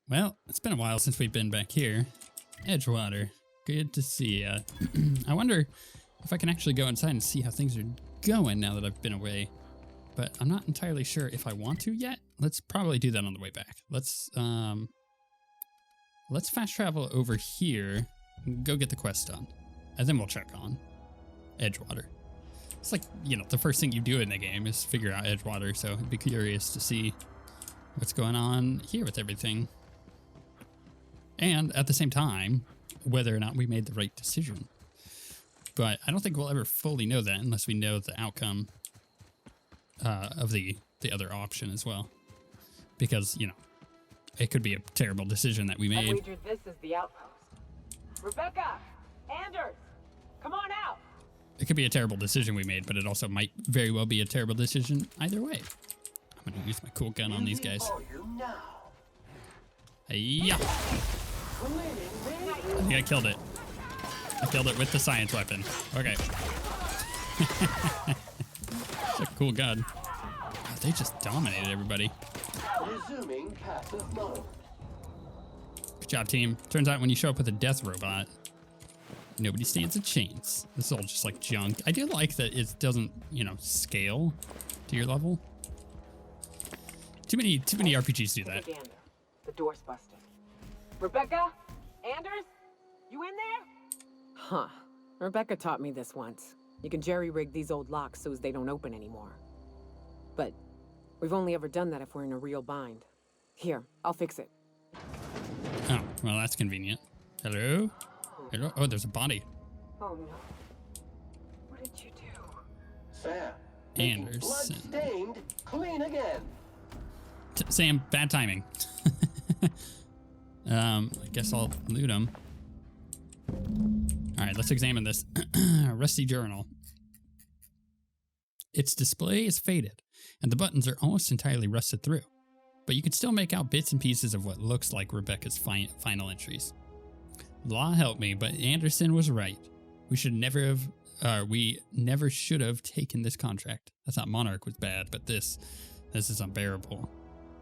Well, it's been a while since we've been back here. Edgewater, good to see ya. I wonder if I can actually go inside and see how things are going now that I've been away. But I'm not entirely sure if I want to yet. Let's probably do that on the way back. Let's fast travel over here, go get the quest done, and then we'll check on Edgewater. It's like, you know, the first thing you do in the game is figure out Edgewater, so I'd be curious to see what's going on here with everything. And at the same time, whether or not we made the right decision. But I don't think we'll ever fully know that unless we know the outcome of the other option as well. Because, you know, it could be a terrible decision that we made. I wagered this is the outpost. Rebecca! Anders! Come on out! It could be a terrible decision we made, but it also might very well be a terrible decision either way. I'm gonna use my cool gun on these guys. Hey-ya! I think I killed it. I killed it with the science weapon. Okay. It's a cool gun. Oh, they just dominated everybody. Resuming passive mode. Good job, team. Turns out when you show up with a death robot, nobody stands a chance. This is all just like junk. I do like that it doesn't, you know, scale to your level. Too many RPGs do that. The door's busted. Rebecca? Anders? You in there? Huh. Rebecca taught me this once. You can jerry-rig these old locks so as they don't open anymore. But we've only ever done that if we're in a real bind. Here, I'll fix it. Oh, well, that's convenient. Hello? Hello? Oh, there's a body. Oh no. What did you do? Sam. Anderson. Blood-stained, clean again. Sam, bad timing. I guess I'll loot him. All right, let's examine this rusty journal. Its display is faded, and the buttons are almost entirely rusted through. But you can still make out bits and pieces of what looks like Rebecca's final entries. Law help me, but Anderson was right. We never should have taken this contract. I thought Monarch was bad, but this is unbearable.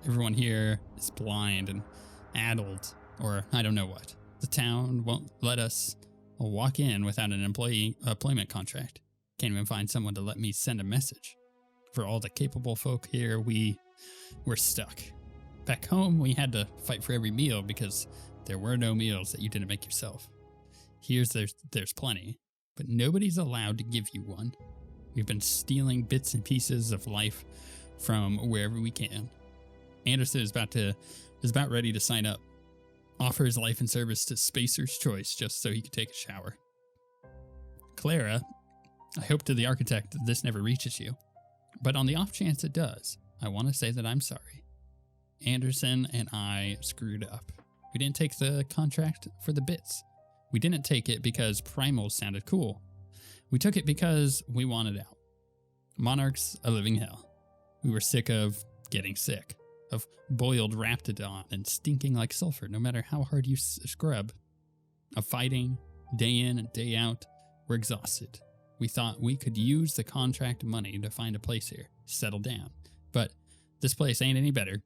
Everyone here is blind and addled, or I don't know what. The town won't let us walk in without an employment contract. Can't even find someone to let me send a message. For all the capable folk here, we're stuck. Back home, we had to fight for every meal because there were no meals that you didn't make yourself. There's plenty, but nobody's allowed to give you one. We've been stealing bits and pieces of life from wherever we can. Anderson is about ready to sign up. Offer his life and service to Spacer's Choice just so he could take a shower. Clara, I hope to the architect that this never reaches you. But on the off chance it does, I want to say that I'm sorry. Anderson and I screwed up. We didn't take the contract for the bits. We didn't take it because primals sounded cool. We took it because we wanted out. Monarch's a living hell. We were sick of getting sick, of boiled raptidon and stinking like sulfur no matter how hard you scrub, of fighting day in and day out. We're exhausted. We thought we could use the contract money to find a place here, settle down. But this place ain't any better.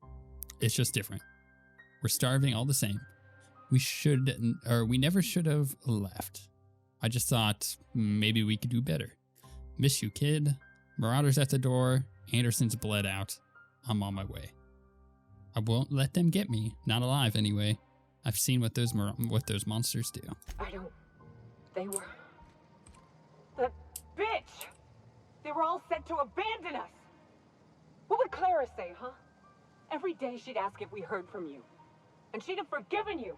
It's just different. We're starving all the same. We never should have left. I just thought maybe we could do better. Miss you, kid. Marauders at the door. Anderson's bled out. I'm on my way. I won't let them get me. Not alive, anyway. I've seen what those monsters do. They were... That bitch! They were all set to abandon us! What would Clara say, huh? Every day she'd ask if we heard from you. And she'd have forgiven you.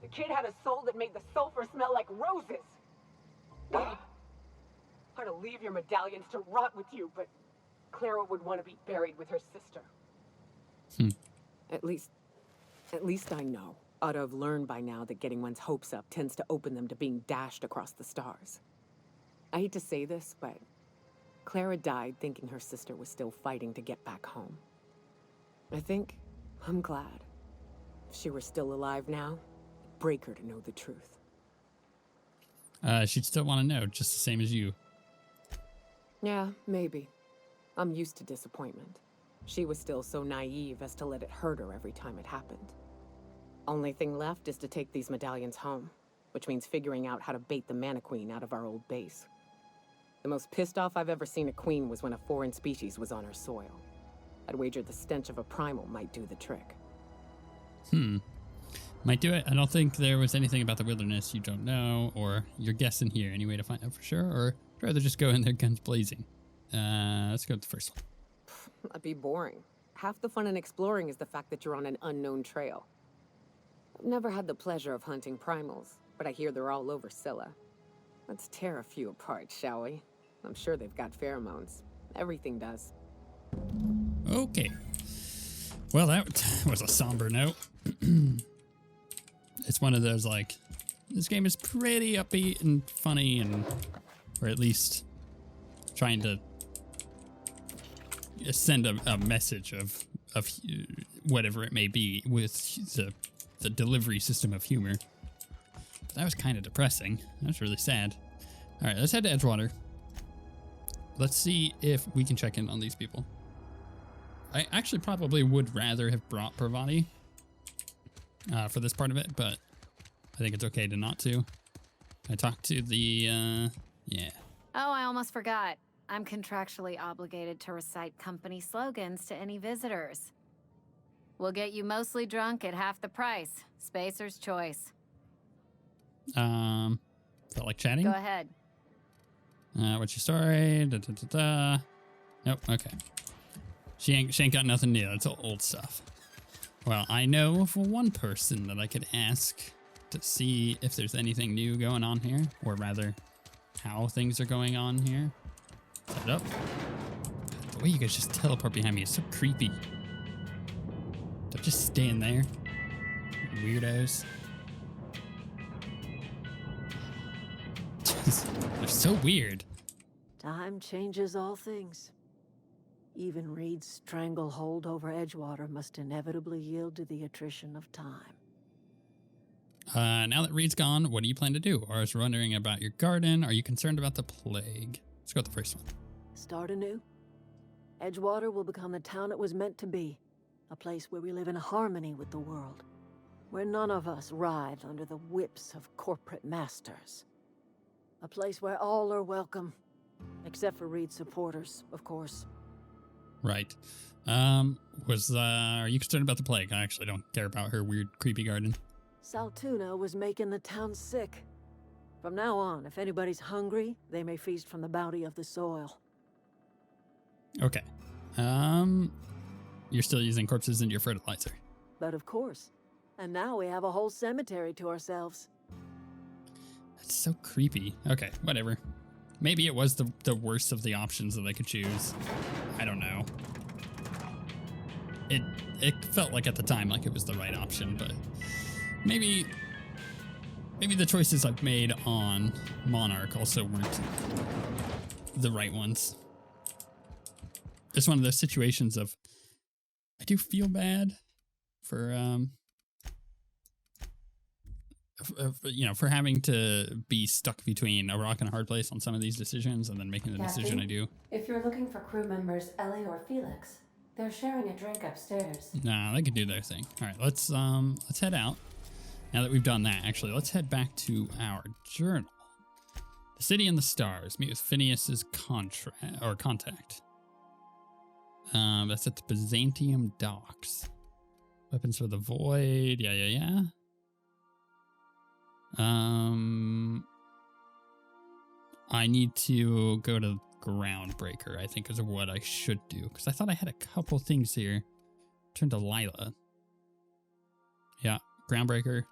The kid had a soul that made the sulfur smell like roses. Ugh. I'd to leave your medallions to rot with you, but Clara would want to be buried with her sister. At least I know. Ought to have learned by now that getting one's hopes up tends to open them to being dashed across the stars. I hate to say this, but Clara died thinking her sister was still fighting to get back home. I think I'm glad. If she were still alive now, it'd break her to know the truth. She'd still want to know, just the same as you. Yeah, maybe. I'm used to disappointment. She was still so naive as to let it hurt her every time it happened. Only thing left is to take these medallions home, which means figuring out how to bait the Mana Queen out of our old base. The most pissed off I've ever seen a queen was when a foreign species was on her soil. I'd wager the stench of a primal might do the trick. Might do it. I don't think there was anything about the wilderness you don't know, or you're guessing here. Any way to find out for sure, or I'd rather just go in there guns blazing. Let's go with the first one. That'd be boring. Half the fun in exploring is the fact that you're on an unknown trail. I've never had the pleasure of hunting primals, but I hear they're all over Scylla. Let's tear a few apart, shall we? I'm sure they've got pheromones. Everything does. Okay. Well, that was a somber note. It's one of those, like, this game is pretty upbeat and funny, and or at least trying to send a message of whatever it may be with the delivery system of humor. But that was kind of depressing. That was really sad. All right, let's head to Edgewater. Let's see if we can check in on these people. I actually probably would rather have brought Parvati for this part of it, but I think it's okay to not to. I talked to the, yeah. Oh, I almost forgot. I'm contractually obligated to recite company slogans to any visitors. We'll get you mostly drunk at half the price. Spacer's choice. Felt like chatting? Go ahead. What's your story? Da, da, da, da. Nope, okay. She ain't got nothing new. It's all old stuff. Well, I know of one person that I could ask to see if there's anything new going on here, or rather, how things are going on here. Set it up. The way you guys just teleport behind me is so creepy. Don't just stand there, weirdos. They're so weird. Time changes all things. Even Reed's stranglehold over Edgewater must inevitably yield to the attrition of time. Now that Reed's gone, what do you plan to do? I was wondering about your garden. Are you concerned about the plague? Let's go with the first one. Start anew. Edgewater will become the town it was meant to be. A place where we live in harmony with the world. Where none of us writhe under the whips of corporate masters. A place where all are welcome. Except for Reed's supporters, of course. Right. Are you concerned about the plague? I actually don't care about her weird, creepy garden. Saltuna was making the town sick. From now on, if anybody's hungry, they may feast from the bounty of the soil. Okay. You're still using corpses in your fertilizer. But of course. And now we have a whole cemetery to ourselves. That's so creepy. Okay, whatever. Maybe it was the worst of the options that I could choose. I don't know. It felt like at the time like it was the right option, but maybe the choices I've made on Monarch also weren't the right ones. It's one of those situations of I do feel bad for for having to be stuck between a rock and a hard place on some of these decisions and then making the decision I do. If you're looking for crew members Ellie or Felix, they're sharing a drink upstairs. Nah, they could do their thing. All right, let's head out. Now that we've done that, actually, let's head back to our journal. The City and the Stars. Meet with Phineas's contact. That's at the Byzantium docks. Weapons for the Void. Yeah. I need to go to Groundbreaker, I think is what I should do. Because I thought I had a couple things here. Turn to Lila. Yeah, Groundbreaker.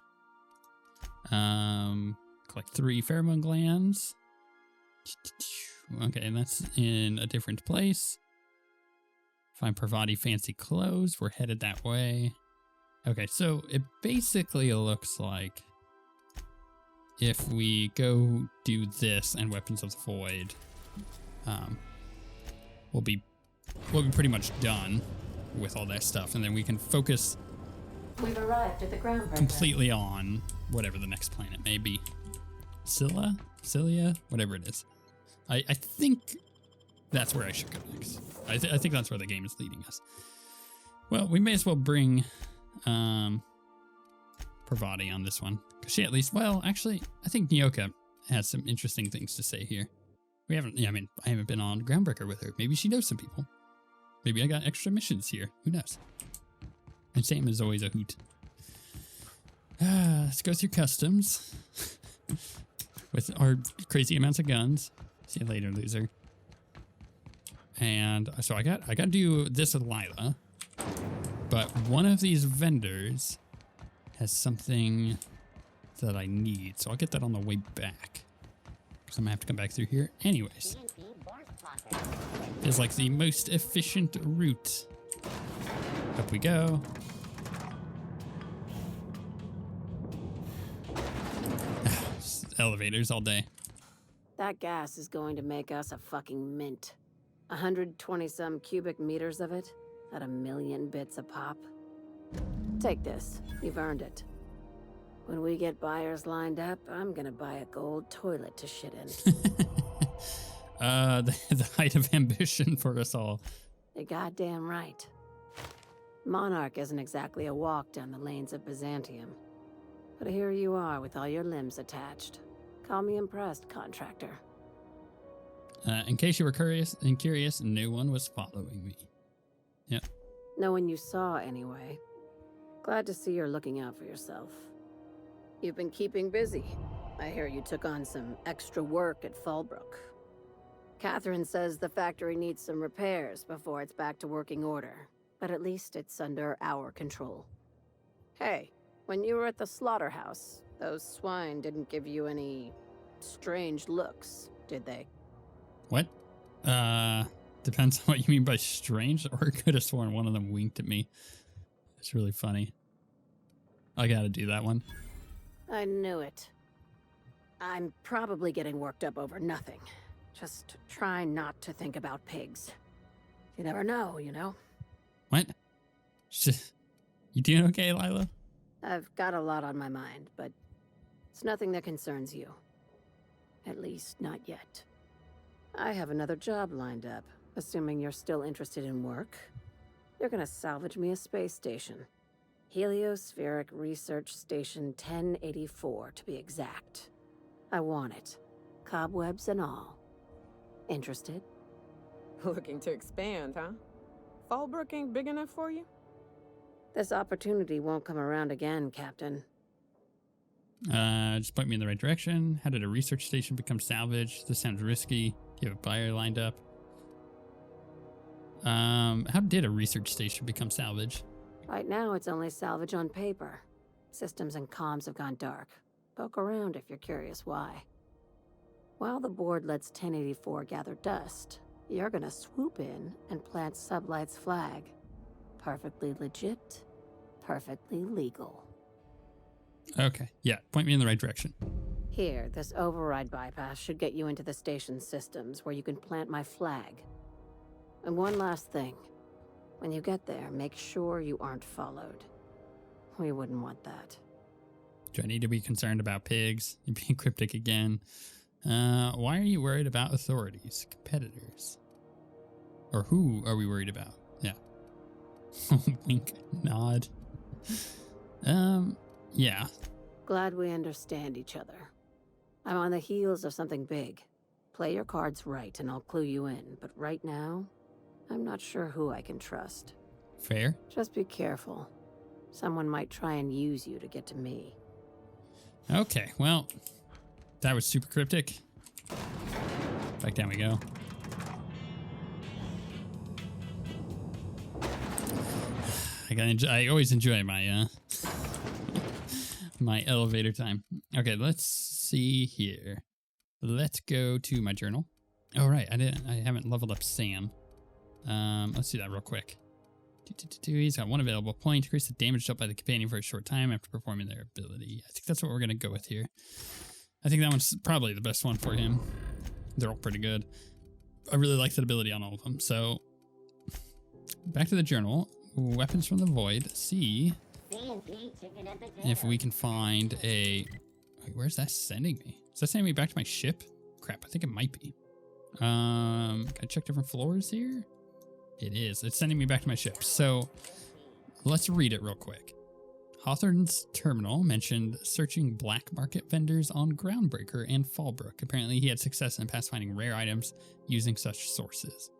Collect 3 pheromone glands. Okay, that's in a different place. Find Parvati fancy clothes. We're headed that way. Okay, so it basically looks like if we go do this and Weapons of the Void, we'll be pretty much done with all that stuff, and then we can focus We've arrived at the Groundbreaker. completely on whatever the next planet may be. Cilia, whatever it is. I think that's where I should go next. I think that's where the game is leading us. Well, we may as well bring Parvati on this one. Because she at least, well, actually, I think Nyoka has some interesting things to say here. We haven't, yeah, I mean, I haven't been on Groundbreaker with her. Maybe she knows some people. Maybe I got extra missions here. Who knows? And Sam is always a hoot. Let's go through customs with our crazy amounts of guns. See you later, loser. And so I got to do this with Lila, but one of these vendors has something that I need, so I'll get that on the way back because I'm gonna have to come back through here anyways. It's like the most efficient route. Up we go. Elevators all day. That gas is going to make us a fucking mint. 120-some cubic meters of it at 1,000,000 bits a pop. Take this. You've earned it. When we get buyers lined up, I'm gonna buy a gold toilet to shit in. The height of ambition for us all. You're goddamn right. Monarch isn't exactly a walk down the lanes of Byzantium. But here you are with all your limbs attached. Call me impressed, contractor. In case you were curious, no one was following me. Yep. No one you saw, anyway. Glad to see you're looking out for yourself. You've been keeping busy. I hear you took on some extra work at Fallbrook. Catherine says the factory needs some repairs before it's back to working order, but at least it's under our control. Hey, when you were at the slaughterhouse, those swine didn't give you any strange looks, did they? What? Depends on what you mean by strange, or I could have sworn one of them winked at me. It's really funny. I gotta do that one. I knew it. I'm probably getting worked up over nothing. Just try not to think about pigs. You never know, you know? What? You doing okay, Lila? I've got a lot on my mind, but it's nothing that concerns you. At least, not yet. I have another job lined up, assuming you're still interested in work. You're gonna salvage me a space station. Heliospheric Research Station 1084, to be exact. I want it. Cobwebs and all. Interested? Looking to expand, huh? Fallbrook ain't big enough for you? This opportunity won't come around again, Captain. Just point me in the right direction. How did a research station become salvaged? This sounds risky. Do you have a buyer lined up? How did a research station become salvaged? Right now, it's only salvage on paper. Systems and comms have gone dark. Poke around if you're curious why. While the board lets 1084 gather dust, you're gonna swoop in and plant Sublight's flag. Perfectly legit, perfectly legal. Okay, yeah, point me in the right direction. Here, this override bypass should get you into the station's systems where you can plant my flag. And one last thing. When you get there, make sure you aren't followed. We wouldn't want that. Do I need to be concerned about pigs? You're being cryptic again. Why are you worried about authorities, competitors? Or who are we worried about? Yeah. Wink, nod. Yeah. Glad we understand each other. I'm on the heels of something big. Play your cards right and I'll clue you in, but right now, I'm not sure who I can trust. Fair. Just be careful. Someone might try and use you to get to me. Okay, well, that was super cryptic. Back down we go. I always enjoy my my elevator time. Okay, let's see here. Let's go to my journal. Oh right, I haven't leveled up Sam. Let's do that real quick. He's got one available point. Increase the damage dealt by the companion for a short time after performing their ability. I think that's what we're gonna go with here. I think that one's probably the best one for him. They're all pretty good. I really like that ability on all of them. So back to the journal. Weapons from the void. See if we can find a... Wait, where's that sending me? Is that sending me back to my ship? Crap, I think it might be. Can I check different floors here? It is. It's sending me back to my ship. So let's read it real quick. Hawthorne's terminal mentioned searching black market vendors on Groundbreaker and Fallbrook. Apparently, he had success in the past finding rare items using such sources.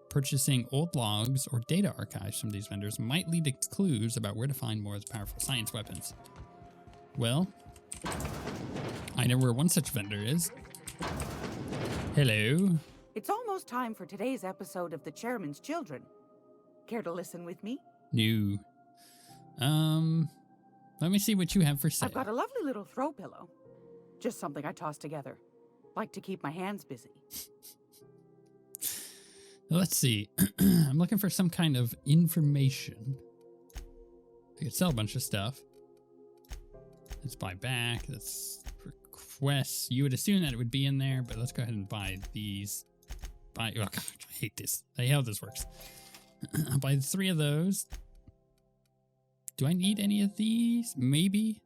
Purchasing old logs or data archives from these vendors might lead to clues about where to find more of the powerful science weapons. Well, I know where one such vendor is. Hello. It's almost time for today's episode of The Chairman's Children. Care to listen with me? No. Let me see what you have for sale. I've got a lovely little throw pillow. Just something I toss together. Like to keep my hands busy. Let's see. I'm looking for some kind of information. I could sell a bunch of stuff. Let's buy back. Let's request. You would assume that it would be in there, but let's go ahead and buy these. Oh God, I hate this. I hate how this works. I'll buy 3 of those. Do I need any of these? Maybe.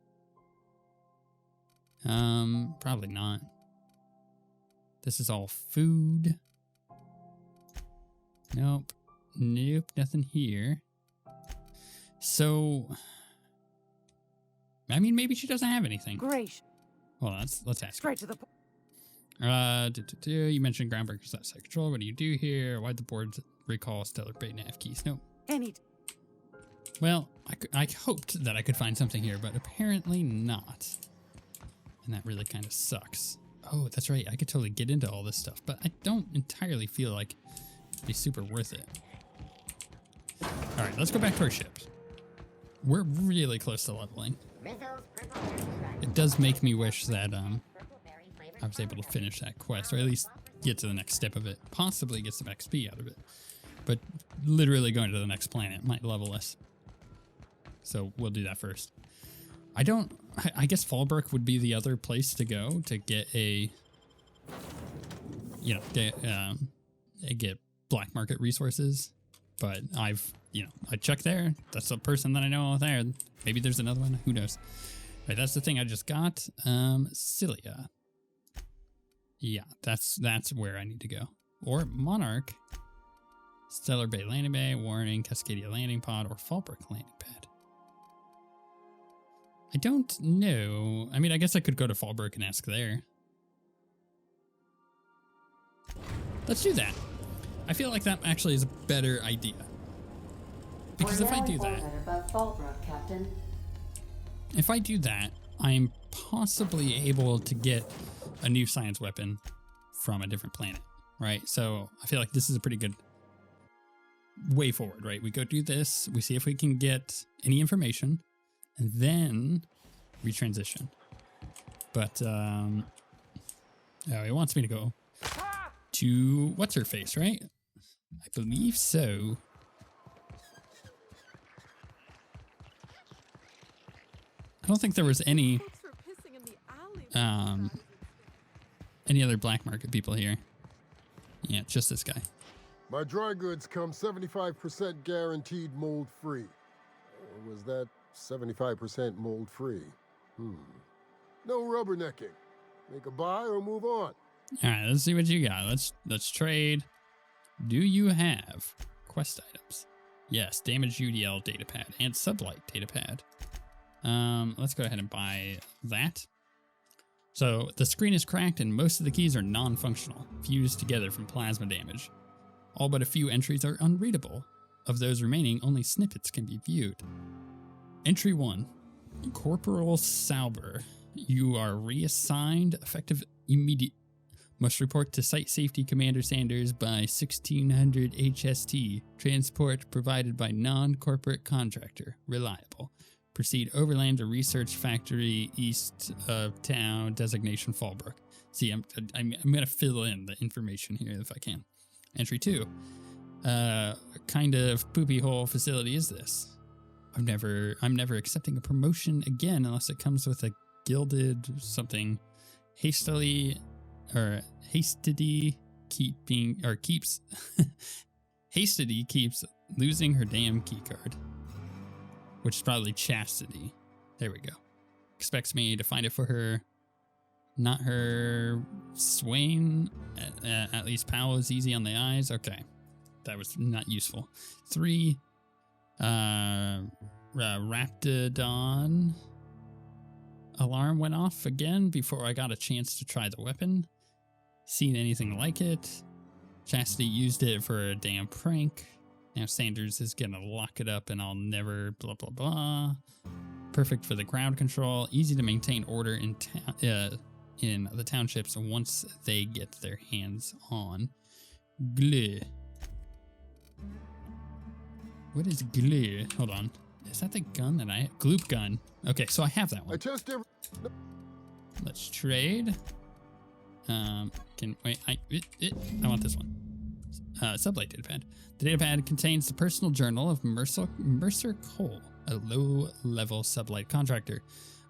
Probably not. This is all food. Nope. Nope, nothing here. So, I mean, maybe she doesn't have anything. Great. Well, let's ask. Straight to the point. You mentioned Groundbreaker's outside control. What do you do here? Why'd the board recall Stellar Bait nav keys? Nope. Well, I hoped that I could find something here, but apparently not. And that really kind of sucks. Oh, that's right. I could totally get into all this stuff, but I don't entirely feel like it'd be super worth it. All right, let's go back to our ships. We're really close to leveling. It does make me wish that I was able to finish that quest, or at least get to the next step of it. Possibly get some XP out of it. But literally going to the next planet might level us. So we'll do that first. I guess Fallbrook would be the other place to go to get a, get black market resources. But I checked there. That's a person that I know there. Maybe there's another one. Who knows? Right, that's the thing I just got. Cilia. Yeah, that's where I need to go. Or Monarch. Stellar Bay Landing Bay, Warning, Cascadia Landing Pod, or Fallbrook Landing Pad. I don't know. I mean, I guess I could go to Fallbrook and ask there. Let's do that. I feel like that actually is a better idea. Because if I do that... If I do that, I'm possibly able to get a new science weapon from a different planet, right? So I feel like this is a pretty good way forward, right? We go do this, we see if we can get any information, and then we transition. But it wants me to go to what's her face, right? I believe so. I don't think there was any other black market people here. Yeah, just this guy. My dry goods come 75% guaranteed mold-free. Or was that 75% mold-free? No rubbernecking. Make a buy or move on. All right, let's see what you got. Let's trade. Do you have quest items? Yes, damage UDL datapad and sublight datapad. Let's go ahead and buy that. So the screen is cracked and most of the keys are non-functional, fused together from plasma damage. All but a few entries are unreadable. Of those remaining, only snippets can be viewed. Entry 1. Corporal Sauber. You are reassigned, effective immediate. Must report to Site Safety Commander Sanders by 1600 HST. Transport provided by non-corporate contractor. Reliable. Proceed overland to Research Factory east of town. Designation Fallbrook. See, I'm going to fill in the information here if I can. Entry 2. Kind of poopy hole facility is this? I'm never accepting a promotion again unless it comes with a gilded something. Hastily keeps Hastily keeps losing her damn keycard. Which is probably chastity. There we go. Expects me to find it for her. Not her Swain. At least Powell is easy on the eyes. Okay. That was not useful. 3. Raptidon. Alarm went off again before I got a chance to try the weapon. Seen anything like it. Chastity used it for a damn prank. Now Sanders is gonna lock it up and I'll never blah blah blah. Perfect for the ground control. Easy to maintain order in the townships once they get their hands on glue. What is glue? Hold on. Is that the gun that I have? Gloop gun. Okay, so I have that one. Let's trade. I want this one. Sublight datapad. The datapad contains the personal journal of Mercer Cole, a low-level sublight contractor.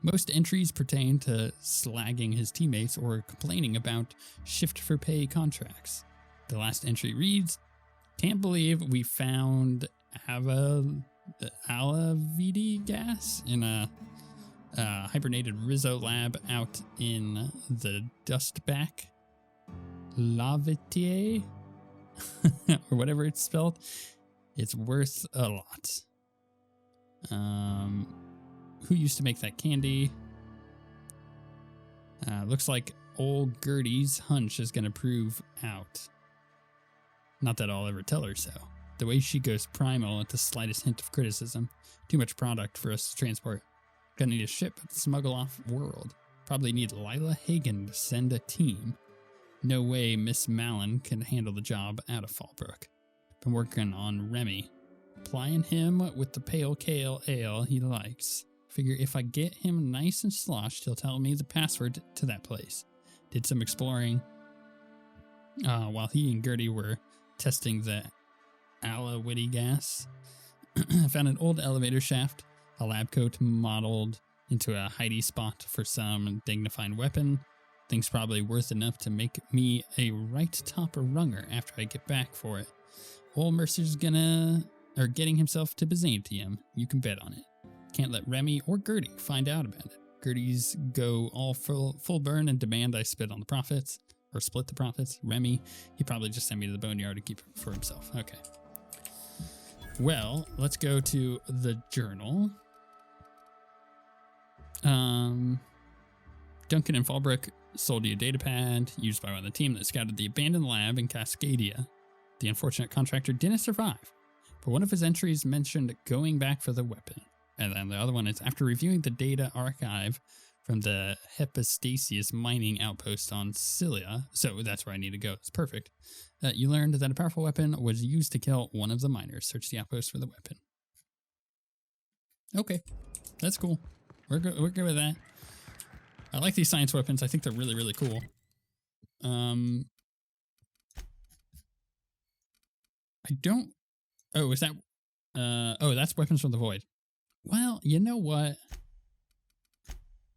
Most entries pertain to slagging his teammates or complaining about shift-for-pay contracts. The last entry reads, "Can't believe we found alavidi gas in a hibernated Rizzo lab out in the dustback. Lavitier?" or whatever it's spelled. It's worth a lot. Who used to make that candy? Looks like old Gertie's hunch is going to prove out. Not that I'll ever tell her so. The way she goes primal at the slightest hint of criticism. Too much product for us to transport. Gonna need a ship and smuggle off world. Probably need Lila Hagen to send a team. No way Miss Malin can handle the job out of Fallbrook. Been working on Remy. Plying him with the pale kale ale he likes. Figure if I get him nice and sloshed, he'll tell me the password to that place. Did some exploring while he and Gertie were testing the Alawitty gas. Found an old elevator shaft, a lab coat modeled into a hidey spot for some dignified weapon. Thing's probably worth enough to make me a right top runger after I get back for it. Old Mercer's getting himself to Byzantium. You can bet on it. Can't let Remy or Gertie find out about it. Gertie's go all full burn and demand I split on the profits, or split the profits. Remy, he probably just sent me to the boneyard to keep it for himself. Okay. Well, let's go to the journal. Duncan and Fallbrook sold you a datapad used by one of the team that scouted the abandoned lab in Cascadia. The unfortunate contractor didn't survive, but one of his entries mentioned going back for the weapon. And then the other one is, after reviewing the data archive from the Hepastasius mining outpost on Scylla, so that's where I need to go, it's perfect, you learned that a powerful weapon was used to kill one of the miners. Search the outpost for the weapon. Okay, that's cool. We're good with that. I like these science weapons. I think they're really, really cool. I don't... Oh, is that... oh, that's Weapons from the Void. Well, you know what?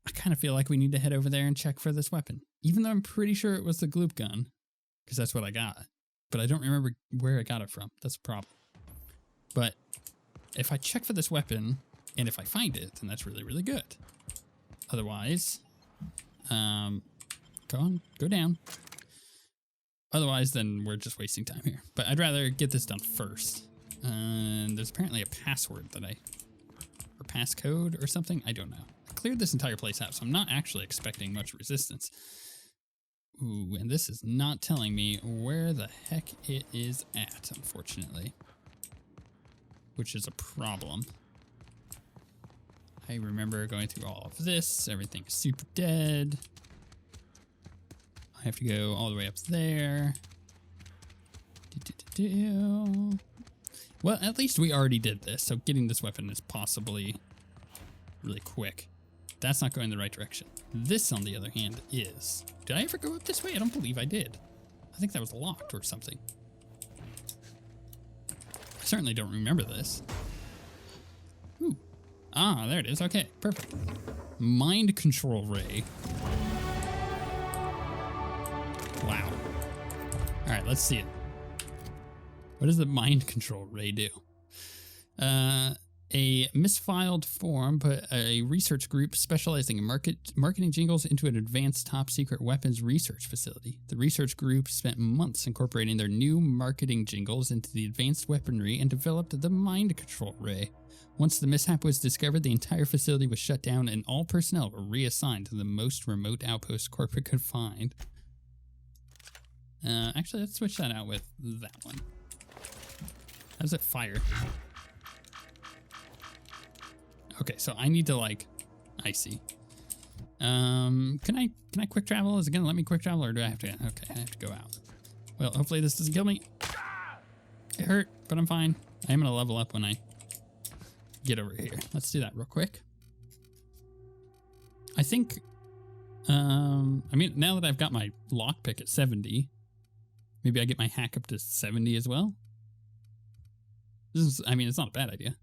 I kind of feel like we need to head over there and check for this weapon. Even though I'm pretty sure it was the gloop gun. Because that's what I got. But I don't remember where I got it from. That's a problem. But if I check for this weapon, and if I find it, then that's really, really good. Otherwise... go down. Otherwise, then we're just wasting time here. But I'd rather get this done first. And there's apparently a password that or passcode or something. I don't know. I cleared this entire place out, so I'm not actually expecting much resistance. Ooh, and this is not telling me where the heck it is at, unfortunately. Which is a problem. I remember going through all of this. Everything is super dead. I have to go all the way up there. Well, at least we already did this, so getting this weapon is possibly really quick. That's not going the right direction. This, on the other hand, is. Did I ever go up this way? I don't believe I did. I think that was locked or something. I certainly don't remember this. Ooh. Ah, there it is. Okay, perfect. Mind control ray. Wow. All right, let's see it. What does the mind control ray do? A misfiled form put a research group specializing in marketing jingles into an advanced top-secret weapons research facility. The research group spent months incorporating their new marketing jingles into the advanced weaponry and developed the mind control ray. Once the mishap was discovered, the entire facility was shut down and all personnel were reassigned to the most remote outpost corporate could find. Actually, let's switch that out with that one. How does it fire? Okay, so I need to I see. Can I quick travel? Is it gonna let me quick travel or do I have to? Okay, I have to go out. Well, hopefully this doesn't kill me. It hurt, but I'm fine. I am gonna level up when I get over here. Let's do that real quick. I think, I mean, now that I've got my lockpick at 70, maybe I get my hack up to 70 as well. I mean, it's not a bad idea.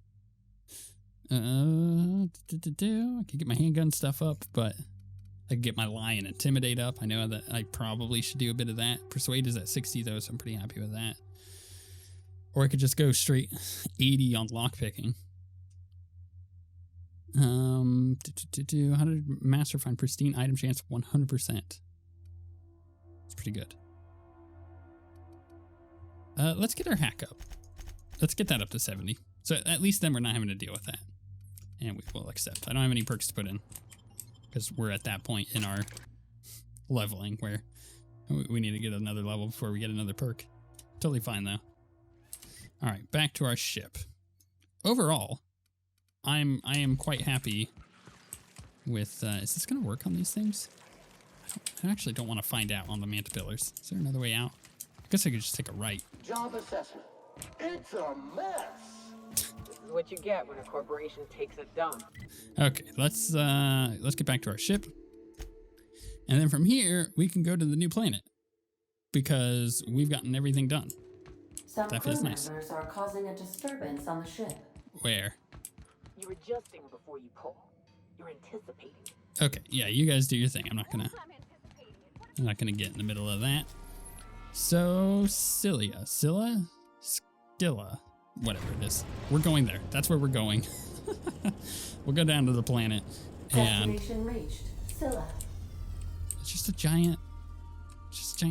I could get my handgun stuff up, but I could get my lie and intimidate up. I know that I probably should do a bit of that. Persuade is at 60 though, so I'm pretty happy with that. Or I could just go straight 80 on lockpicking. 100 master find pristine item chance 100%. It's pretty good. Let's get our hack up. Let's get that up to 70. So at least then we're not having to deal with that. And we will accept. I don't have any perks to put in because we're at that point in our leveling where we need to get another level before we get another perk. Totally fine though. All right, back to our ship. Overall, I am quite happy with. Is this gonna work on these things? I actually don't want to find out on the Mantipillars. Is there another way out? I guess I could just take a right. Job assessment. It's a mess. This is what you get when a corporation takes a dump. Okay, let's get back to our ship. And then from here, we can go to the new planet. Because we've gotten everything done. Some that crew feels nice. members are causing a disturbance on the ship. Where? You're adjusting before you pull. You're anticipating. Okay, yeah, you guys do your thing. I'm not gonna get in the middle of that. So, Scylla, whatever it is. We're going there. That's where we're going. We'll go down to the planet. And Destination reached. Scylla. it's just a giant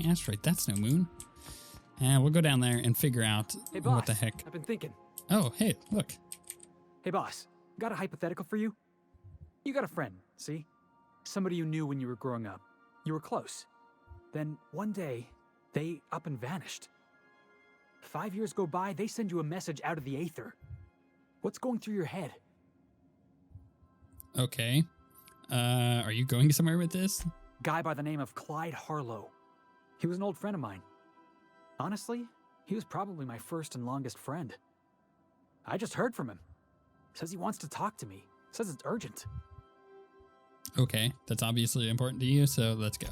asteroid. That's no moon. And we'll go down there and figure out Hey, boss, what the heck. I've been thinking. Oh, hey, look. Hey, boss, got a hypothetical for you? You got a friend, see? Somebody you knew when you were growing up. You were close. Then one day, they up and vanished. 5 years go by, they send you a message out of the aether. What's going through your head? Okay. Are you going somewhere with this? Guy by the name of Clyde Harlow. He was an old friend of mine. Honestly, he was probably my first and longest friend. I just heard from him. Says he wants to talk to me. Says it's urgent. Okay, that's obviously important to you, so let's go.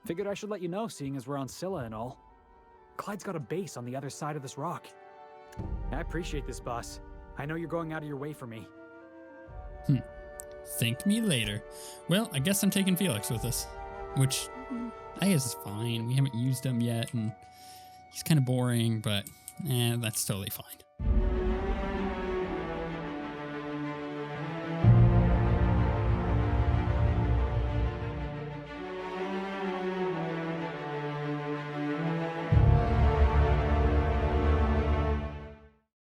Figured I should let you know, seeing as we're on Scylla and all. Clyde's got a base on the other side of this rock. I appreciate this, boss. I know you're going out of your way for me. Thank me later. Well, I guess I'm taking Felix with us, which I guess is fine. We haven't used him yet, and he's kind of boring, but that's totally fine.